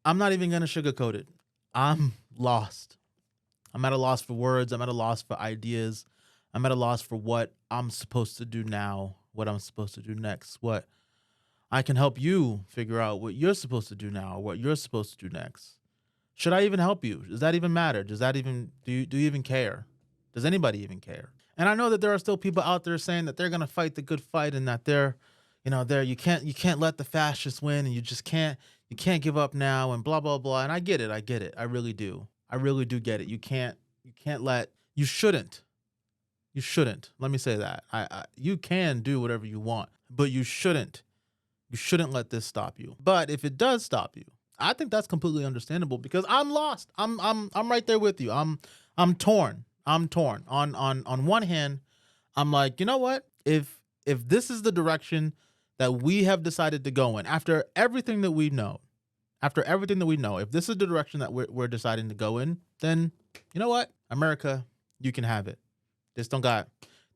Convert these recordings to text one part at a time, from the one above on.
I'm not even gonna sugarcoat it. I'm lost. I'm at a loss for words. I'm at a loss for ideas. I'm at a loss for what I'm supposed to do now, what I'm supposed to do next, what I can help you figure out what you're supposed to do now, or what you're supposed to do next. Should I even help you? Does that even matter? Does that even do you even care? Does anybody even care? And I know that there are still people out there saying that they're gonna fight the good fight and that they're you can't let the fascists win and you can't give up now and blah blah blah. And I get it, I get it. I really do. I really do get it. You can't let you shouldn't. You shouldn't. Let me say that. You can do whatever you want, but you shouldn't. You shouldn't let this stop you. But if it does stop you, I think that's completely understandable because I'm lost. I'm right there with you. I'm torn. I'm torn. On one hand, I'm like, you know what? If this is the direction that we have decided to go in, after everything that we know, if this is the direction that we're deciding to go in, then you know what? America, you can have it. This don't got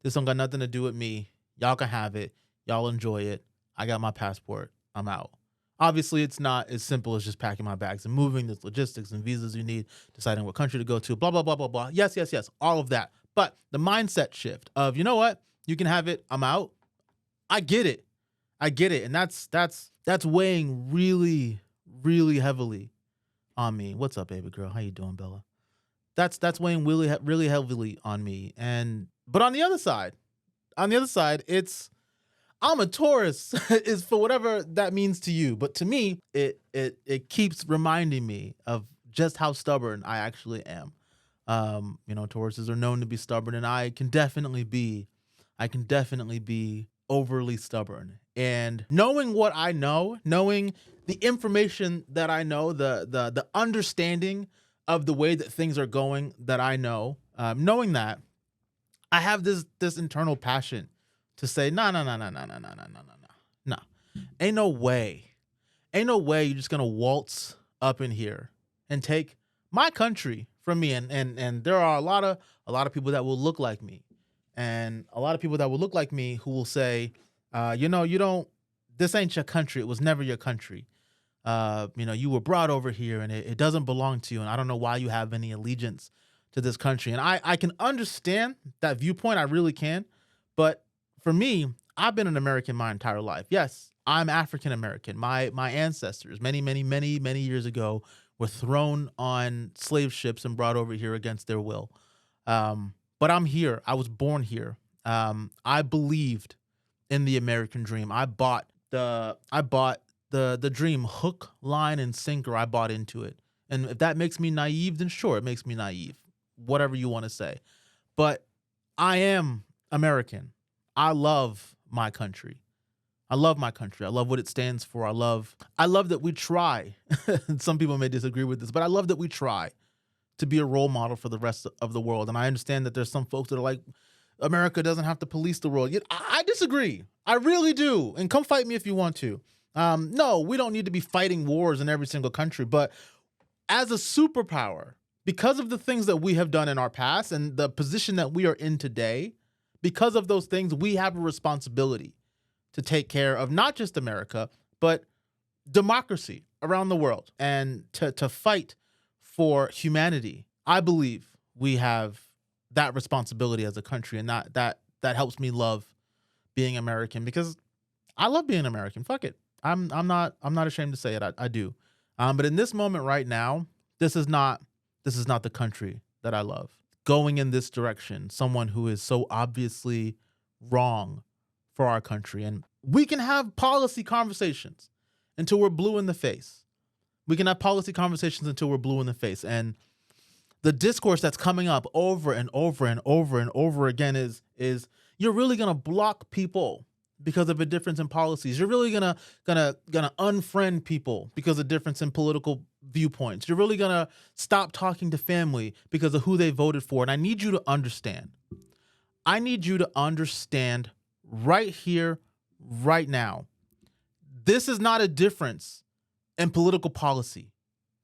nothing to do with me. Y'all can have it. Y'all enjoy it. I got my passport. I'm out. Obviously, it's not as simple as just packing my bags and moving. There's logistics and visas you need, deciding what country to go to, blah, blah, blah, blah, blah. Yes, yes, yes, all of that. But the mindset shift of, you know what? You can have it. I'm out. I get it. I get it. And that's weighing really, really heavily on me. What's up, baby girl? How you doing, Bella? That's weighing really, really heavily on me. But on the other side, it's I'm a Taurus is for whatever that means to you. But to me, it keeps reminding me of just how stubborn I actually am. Tauruses are known to be stubborn, and I can definitely be overly stubborn. And knowing what I know, knowing the information that I know, the understanding of the way that things are going that I know, knowing that, I have this internal passion to say, no, no, no, no, no, no, no, no, no, no, no. Ain't no way. Ain't no way you're just gonna waltz up in here and take my country from me. And there are a lot of people that will look like me. And a lot of people that will look like me who will say, this ain't your country. It was never your country. You were brought over here and it doesn't belong to you. And I don't know why you have any allegiance to this country. And I can understand that viewpoint. I really can. But for me, I've been an American my entire life. Yes, I'm African American. My ancestors, many, many, many, many years ago, were thrown on slave ships and brought over here against their will. But I'm here. I was born here. I believed in the American dream. I bought the dream hook, line, and sinker. I bought into it. And if that makes me naive, then sure, it makes me naive. Whatever you want to say. But I am American. I love my country. I love my country. I love what it stands for. I love that we try. Some people may disagree with this, but I love that we try to be a role model for the rest of the world. And I understand that there's some folks that are like, America doesn't have to police the world. Yet I disagree. I really do. And come fight me if you want to. No, we don't need to be fighting wars in every single country. But as a superpower, because of the things that we have done in our past and the position that we are in today, because of those things, we have a responsibility to take care of not just America, but democracy around the world and to fight for humanity. I believe we have that responsibility as a country, and that helps me love being American because I love being American. Fuck it. I'm not ashamed to say it. I do. But in this moment right now, this is not the country that I love. Going in this direction, someone who is so obviously wrong for our country. And we can have policy conversations until we're blue in the face. We can have policy conversations until we're blue in the face. And the discourse that's coming up over and over and over and over again is you're really going to block people because of a difference in policies. You're really gonna unfriend people because of difference in political viewpoints. You're really gonna stop talking to family because of who they voted for. And I need you to understand. I need you to understand right here, right now. This is not a difference in political policy.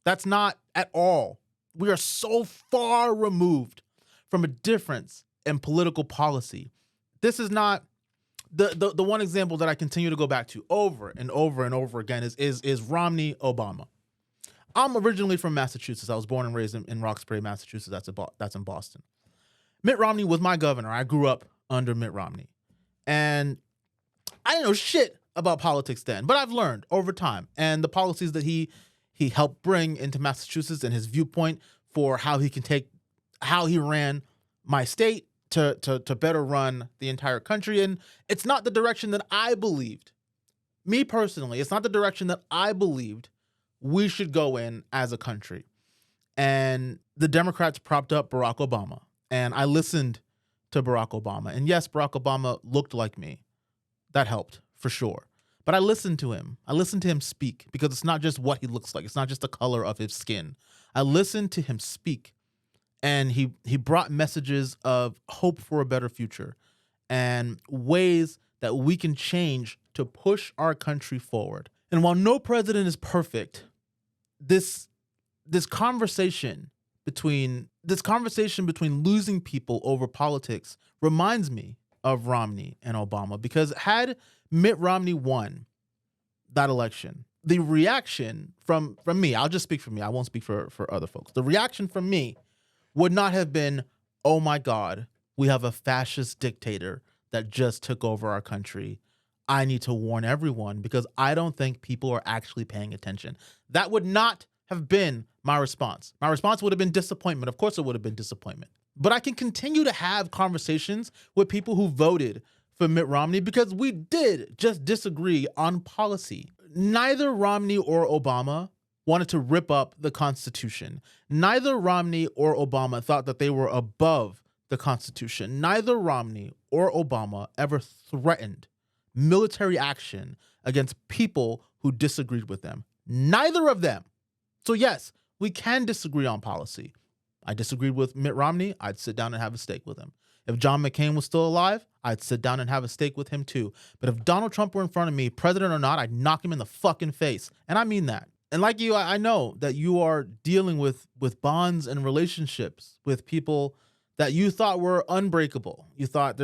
That's not at all. We are so far removed from a difference in political policy. This is not the one example that I continue to go back to over and over and over again is Romney Obama. I'm originally from Massachusetts. I was born and raised in Roxbury, Massachusetts. That's in Boston. Mitt Romney was my governor. I grew up under Mitt Romney. And I didn't know shit about politics then, but I've learned over time. And the policies that he helped bring into Massachusetts and his viewpoint for how he ran my state to better run the entire country. And it's not the direction that I believed. Me personally, it's not the direction that I believed we should go in as a country. And the Democrats propped up Barack Obama. And I listened to Barack Obama. And yes, Barack Obama looked like me. That helped, for sure. But I listened to him. I listened to him speak, because it's not just what he looks like. It's not just the color of his skin. I listened to him speak. And he brought messages of hope for a better future and ways that we can change to push our country forward. And while no president is perfect, this conversation between losing people over politics reminds me of Romney and Obama, because had Mitt Romney won that election, the reaction from me, I'll just speak for me, I won't speak for other folks. The reaction from me would not have been, oh my God, we have a fascist dictator that just took over our country. I need to warn everyone because I don't think people are actually paying attention. That would not have been my response. My response would have been disappointment. Of course it would have been disappointment. But I can continue to have conversations with people who voted for Mitt Romney because we did just disagree on policy. Neither Romney or Obama wanted to rip up the Constitution. Neither Romney or Obama thought that they were above the Constitution. Neither Romney or Obama ever threatened military action against people who disagreed with them. Neither of them. So yes, we can disagree on policy. I disagreed with Mitt Romney, I'd sit down and have a steak with him. If John McCain was still alive, I'd sit down and have a steak with him too. But if Donald Trump were in front of me, president or not, I'd knock him in the fucking face. And I mean that. And like you, I know that you are dealing with bonds and relationships with people that you thought were unbreakable. You thought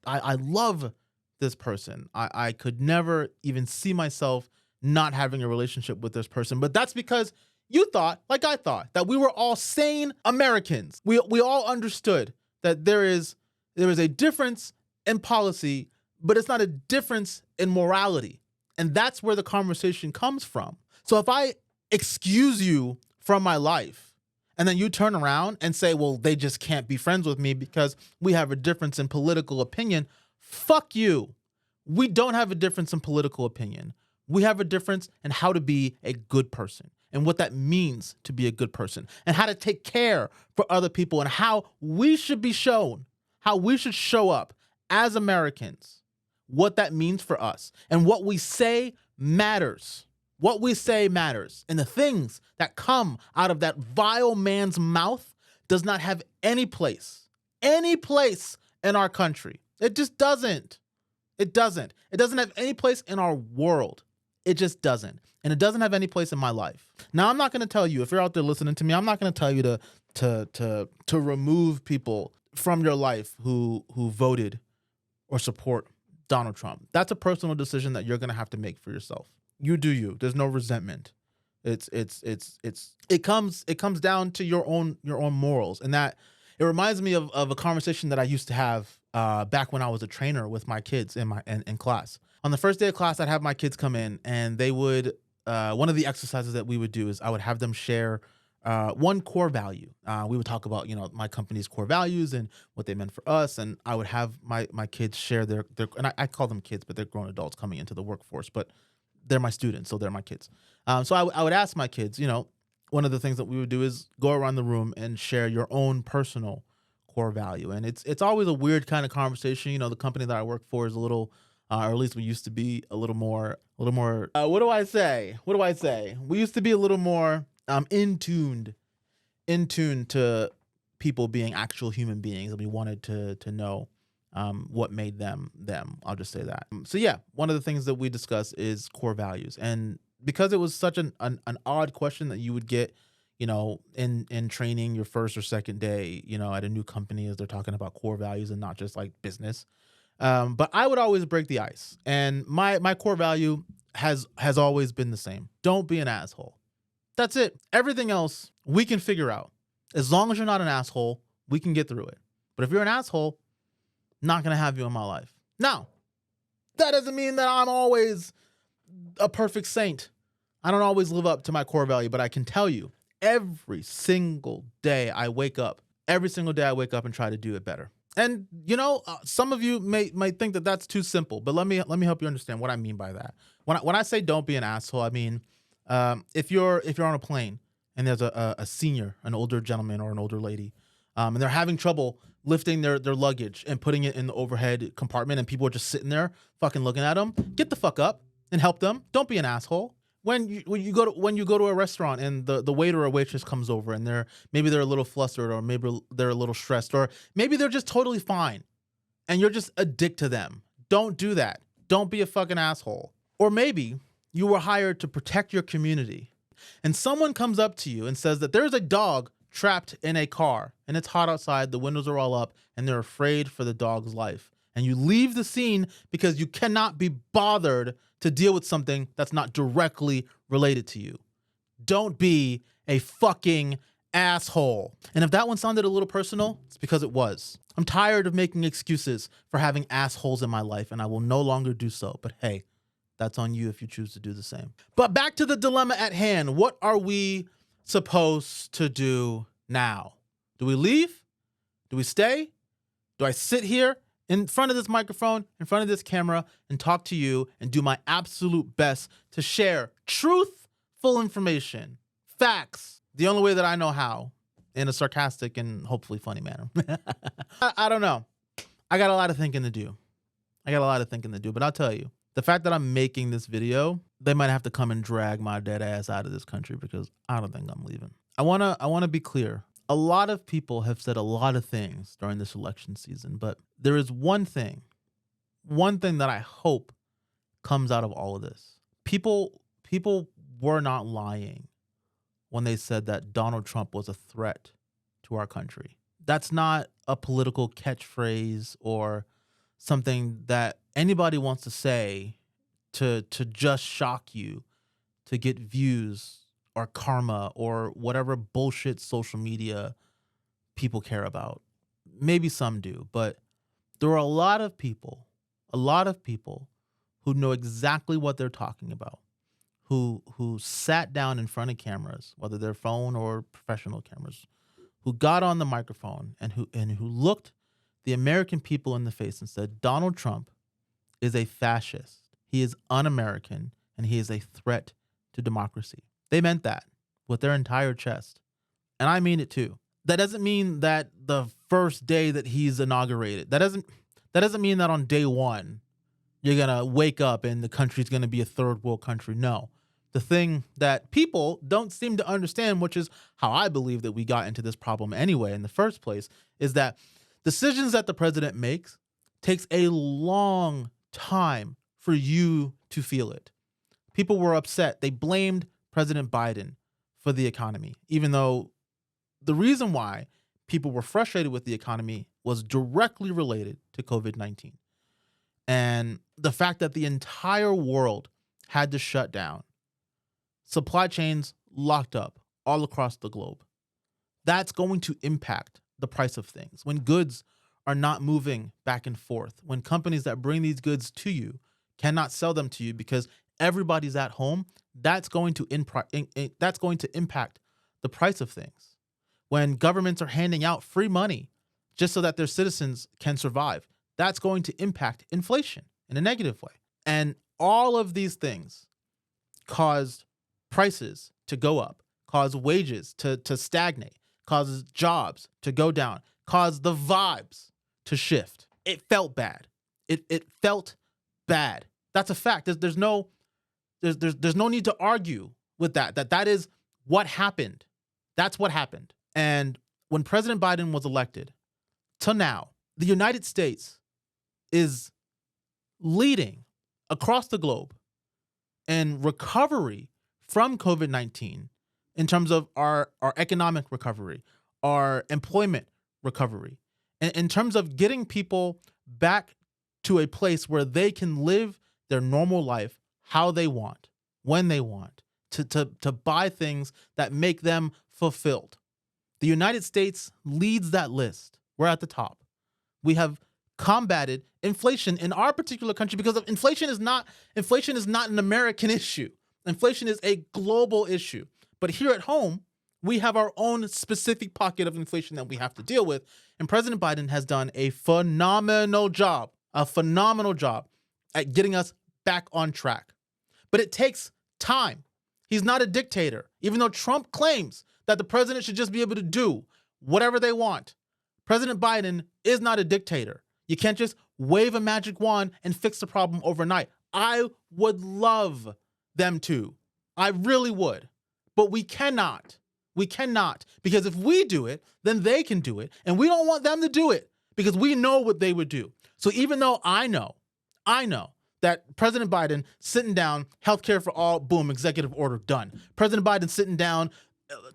I love this person. I could never even see myself not having a relationship with this person. But that's because you thought, like I thought, that we were all sane Americans. We all understood that there is a difference in policy, but it's not a difference in morality. And that's where the conversation comes from. So if I excuse you from my life and then you turn around and say, well, they just can't be friends with me because we have a difference in political opinion, fuck you. We don't have a difference in political opinion. We have a difference in how to be a good person and what that means to be a good person and how to take care for other people and how we should be shown, how we should show up as Americans, what that means for us. And what we say matters. What we say matters. And the things that come out of that vile man's mouth does not have any place in our country. It just doesn't. It doesn't. It doesn't have any place in our world. It just doesn't. And it doesn't have any place in my life. Now, I'm not going to tell you, if you're out there listening to me, I'm not going to tell you to remove people from your life who voted or support Donald Trump. That's a personal decision that you're going to have to make for yourself. You do you. There's no resentment. It comes down to your own morals. And that it reminds me of a conversation that I used to have back when I was a trainer with my kids in class. On the first day of class, I'd have my kids come in and they would one of the exercises that we would do is I would have them share one core value. We would talk about, my company's core values and what they meant for us. And I would have my kids share their and I call them kids, but they're grown adults coming into the workforce, but they're my students, so they're my kids. So I would ask my kids, one of the things that we would do is go around the room and share your own personal core value. And it's always a weird kind of conversation. The company that I work for is a little, or at least we used to be a little more, what do I say? We used to be a little more in tune to people being actual human beings, and we wanted to know what made them. I'll just say that. So yeah, one of the things that we discuss is core values. And because it was such an odd question that you would get, in training your first or second day, at a new company as they're talking about core values and not just like business. But I would always break the ice. And my core value has always been the same. Don't be an asshole. That's it. Everything else we can figure out. As long as you're not an asshole, we can get through it. But if you're an asshole, not going to have you in my life. Now, that doesn't mean that I'm always a perfect saint. I don't always live up to my core value, but I can tell you every single day I wake up and try to do it better. And some of you might think that that's too simple, but let me help you understand what I mean by that. When I say don't be an asshole, I mean if you're on a plane and there's a senior, an older gentleman or an older lady, and they're having trouble lifting their luggage and putting it in the overhead compartment, and people are just sitting there fucking looking at them, get the fuck up and help them. Don't be an asshole. When you go to a restaurant and the waiter or waitress comes over and they're a little flustered, or maybe they're a little stressed, or maybe they're just totally fine and you're just a dick to them. Don't do that. Don't be a fucking asshole. Or maybe you were hired to protect your community and someone comes up to you and says that there's a dog trapped in a car and it's hot outside, the windows are all up, and they're afraid for the dog's life. And you leave the scene because you cannot be bothered to deal with something that's not directly related to you. Don't be a fucking asshole. And if that one sounded a little personal, it's because it was. I'm tired of making excuses for having assholes in my life, and I will no longer do so. But hey, that's on you if you choose to do the same. But back to the dilemma at hand. What are we supposed to do now? Do we leave? Do we stay? Do I sit here in front of this microphone, in front of this camera, and talk to you and do my absolute best to share truthful information, facts, the only way that I know how, in a sarcastic and hopefully funny manner? I don't know. I got a lot of thinking to do. But I'll tell you, the fact that I'm making this video, they might have to come and drag my dead ass out of this country because I don't think I'm leaving. I wanna be clear. A lot of people have said a lot of things during this election season, but there is one thing that I hope comes out of all of this. People were not lying when they said that Donald Trump was a threat to our country. That's not a political catchphrase or something that anybody wants to say to just shock you, to get views or karma or whatever bullshit social media people care about. Maybe some do, but there are a lot of people who know exactly what they're talking about, who sat down in front of cameras, whether they're phone or professional cameras, who got on the microphone and who looked the American people in the face and said, Donald Trump is a fascist. He is un-American and he is a threat to democracy. They meant that with their entire chest. And I mean it too. That doesn't mean that the first day that he's inaugurated, that doesn't mean that on day one, you're going to wake up and the country's going to be a third world country. No. The thing that people don't seem to understand, which is how I believe that we got into this problem anyway in the first place, is that decisions that the president makes takes a long time for you to feel it. People were upset. They blamed President Biden for the economy, even though the reason why people were frustrated with the economy was directly related to COVID-19. And the fact that the entire world had to shut down, supply chains locked up all across the globe. That's going to impact the price of things. When goods are not moving back and forth, when companies that bring these goods to you cannot sell them to you because everybody's at home, that's going to impact the price of things. When governments are handing out free money just so that their citizens can survive, that's going to impact inflation in a negative way. And all of these things caused prices to go up, cause wages to stagnate, causes jobs to go down, cause the vibes to shift. It felt bad. It felt bad. That's a fact. There's no need to argue with that. That is what happened. That's what happened. And when President Biden was elected, till now, the United States is leading across the globe in recovery from COVID-19 in terms of our economic recovery, our employment recovery, and in terms of getting people back to a place where they can live their normal life how they want, when they want, to buy things that make them fulfilled. The United States leads that list. We're at the top. We have combated inflation in our particular country because inflation is not an American issue. Inflation is a global issue. But here at home, we have our own specific pocket of inflation that we have to deal with. And President Biden has done a phenomenal job at getting us back on track. But it takes time. He's not a dictator, even though Trump claims that the president should just be able to do whatever they want. President Biden is not a dictator. You can't just wave a magic wand and fix the problem overnight. I would love them to. I really would. But we cannot. We cannot. Because if we do it, then they can do it. And we don't want them to do it because we know what they would do. So even though I know that President Biden sitting down, healthcare for all, boom, executive order, done. President Biden sitting down,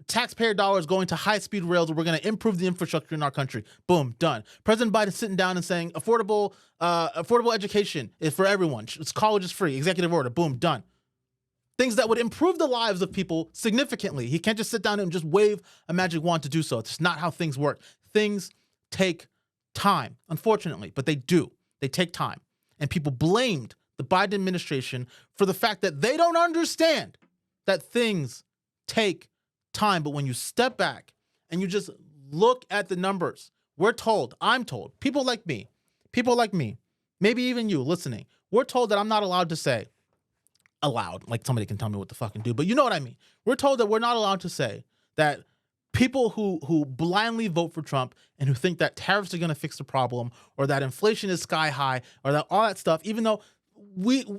taxpayer dollars going to high-speed rails where we're going to improve the infrastructure in our country. Boom, done. President Biden sitting down and saying affordable education is for everyone. College is free. Executive order. Boom, done. Things that would improve the lives of people significantly. He can't just sit down and just wave a magic wand to do so. It's just not how things work. Things take time, unfortunately, but they do. They take time. And people blamed the Biden administration for the fact that they don't understand that things take time. But when you step back and you just look at the numbers, I'm told, people like me, maybe even you listening, we're told that I'm not allowed to say, like somebody can tell me what to fucking do, but you know what I mean. We're told that we're not allowed to say that people who blindly vote for Trump and who think that tariffs are going to fix the problem or that inflation is sky high or that all that stuff, even though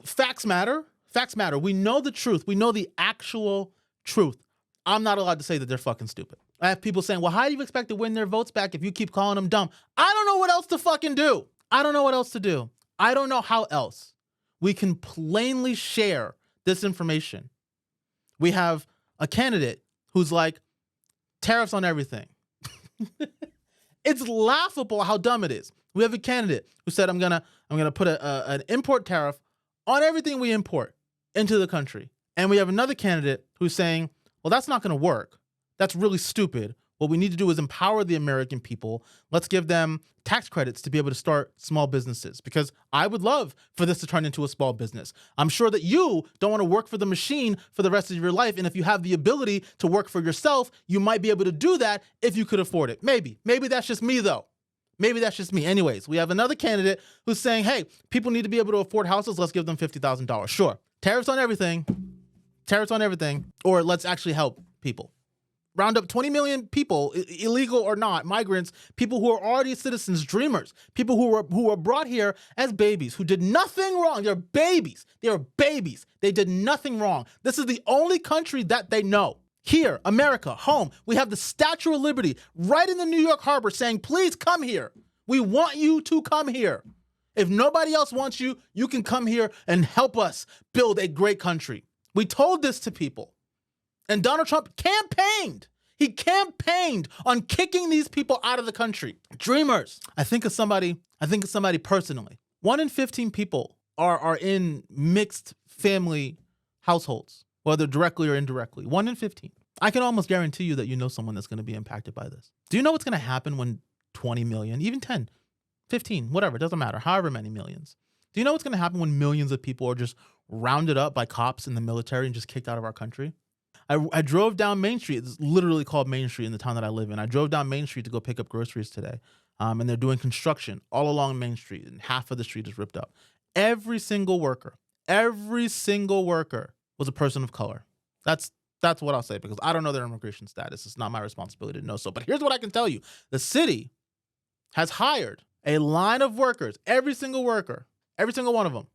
facts matter. We know the truth. We know the actual truth. I'm not allowed to say that they're fucking stupid. I have people saying, well, how do you expect to win their votes back if you keep calling them dumb? I don't know what else to fucking do. I don't know what else to do. I don't know how else we can plainly share this information. We have a candidate who's like, tariffs on everything. It's laughable how dumb it is. We have a candidate who said, I'm gonna put an import tariff on everything we import into the country. And we have another candidate who's saying, well, that's not gonna work. That's really stupid. What we need to do is empower the American people. Let's give them tax credits to be able to start small businesses, because I would love for this to turn into a small business. I'm sure that you don't want to work for the machine for the rest of your life. And if you have the ability to work for yourself, you might be able to do that if you could afford it. Maybe that's just me though. Maybe that's just me. Anyways, we have another candidate who's saying, hey, people need to be able to afford houses. Let's give them $50,000. Sure. Tariffs on everything, or let's actually help people. Round up 20 million people, illegal or not, migrants, people who are already citizens, dreamers, people who were brought here as babies, who did nothing wrong. They're babies. They did nothing wrong. This is the only country that they know. Here, America, home, we have the Statue of Liberty right in the New York Harbor saying, please come here. We want you to come here. If nobody else wants you, you can come here and help us build a great country. We told this to people. And Donald Trump campaigned. He campaigned on kicking these people out of the country. Dreamers. I think of somebody personally. 1 in 15 people are in mixed family households, whether directly or indirectly. 1 in 15. I can almost guarantee you that you know someone that's going to be impacted by this. Do you know what's going to happen when 20 million, even 10, 15, whatever, it doesn't matter, however many millions. Do you know what's going to happen when millions of people are just rounded up by cops in the military and just kicked out of our country? I drove down Main Street. It's literally called Main Street in the town that I live in. I drove down Main Street to go pick up groceries today. And they're doing construction all along Main Street, and half of the street is ripped up. Every single worker was a person of color. That's what I'll say, because I don't know their immigration status. It's not my responsibility to know so. But here's what I can tell you. The city has hired a line of workers, every single worker, every single one of them,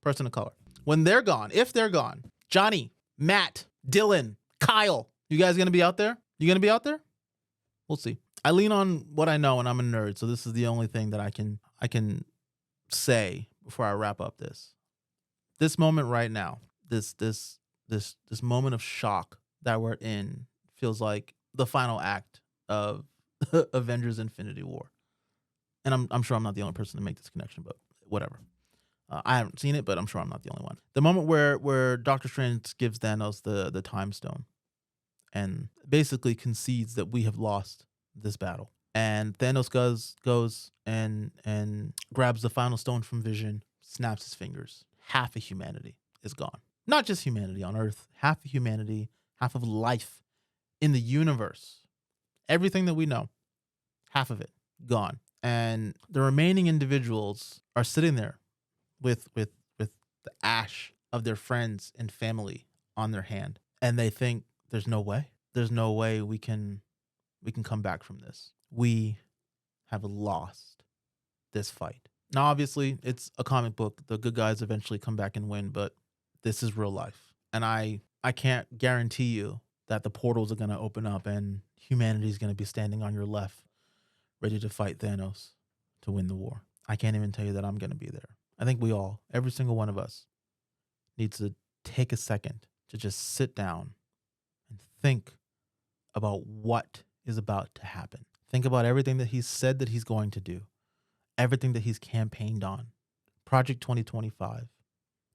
person of color. When they're gone, if they're gone, Johnny, Matt, Dylan, Kyle, you guys gonna be out there? You gonna be out there? We'll see. I lean on what I know, and I'm a nerd, so this is the only thing that I can say before I wrap up this. This moment right now, this moment of shock that we're in feels like the final act of Avengers Infinity War. And I'm sure I'm not the only person to make this connection, but whatever. I haven't seen it, but I'm sure I'm not the only one. The moment where Doctor Strange gives Thanos the time stone and basically concedes that we have lost this battle. And Thanos goes and grabs the final stone from Vision, snaps his fingers. Half of humanity is gone. Not just humanity on Earth, half of humanity, half of life in the universe. Everything that we know, half of it gone. And the remaining individuals are sitting there with the ash of their friends and family on their hand. And they think there's no way. There's no way we can come back from this. We have lost this fight. Now, obviously, it's a comic book. The good guys eventually come back and win, but this is real life. And I can't guarantee you that the portals are going to open up and humanity is going to be standing on your left, ready to fight Thanos to win the war. I can't even tell you that I'm going to be there. I think we all, every single one of us, needs to take a second to just sit down and think about what is about to happen. Think about everything that he's said that he's going to do, everything that he's campaigned on. Project 2025,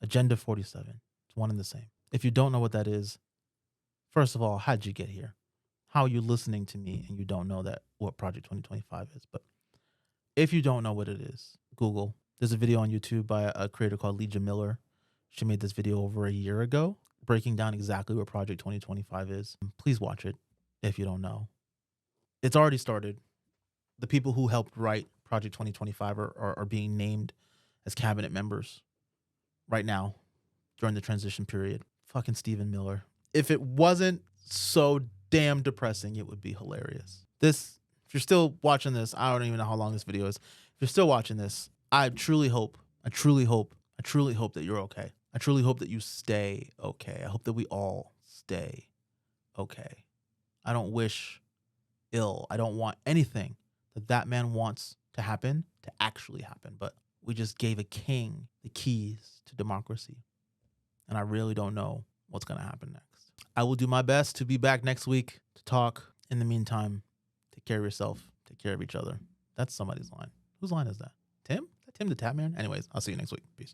Agenda 47, it's one and the same. If you don't know what that is, first of all, how'd you get here? How are you listening to me and you don't know what Project 2025 is? But if you don't know what it is, Google. There's a video on YouTube by a creator called Legia Miller. She made this video over a year ago, breaking down exactly what Project 2025 is. Please watch it if you don't know. It's already started. The people who helped write Project 2025 are being named as cabinet members right now during the transition period. Fucking Stephen Miller. If it wasn't so damn depressing, it would be hilarious. If you're still watching this, I don't even know how long this video is. If you're still watching this, I truly hope that you're okay. I truly hope that you stay okay. I hope that we all stay okay. I don't wish ill. I don't want anything that man wants to happen to actually happen. But we just gave a king the keys to democracy. And I really don't know what's going to happen next. I will do my best to be back next week to talk. In the meantime, take care of yourself. Take care of each other. That's somebody's line. Whose line is that? Tim? Is that Tim the Tap Man? Anyways, I'll see you next week. Peace.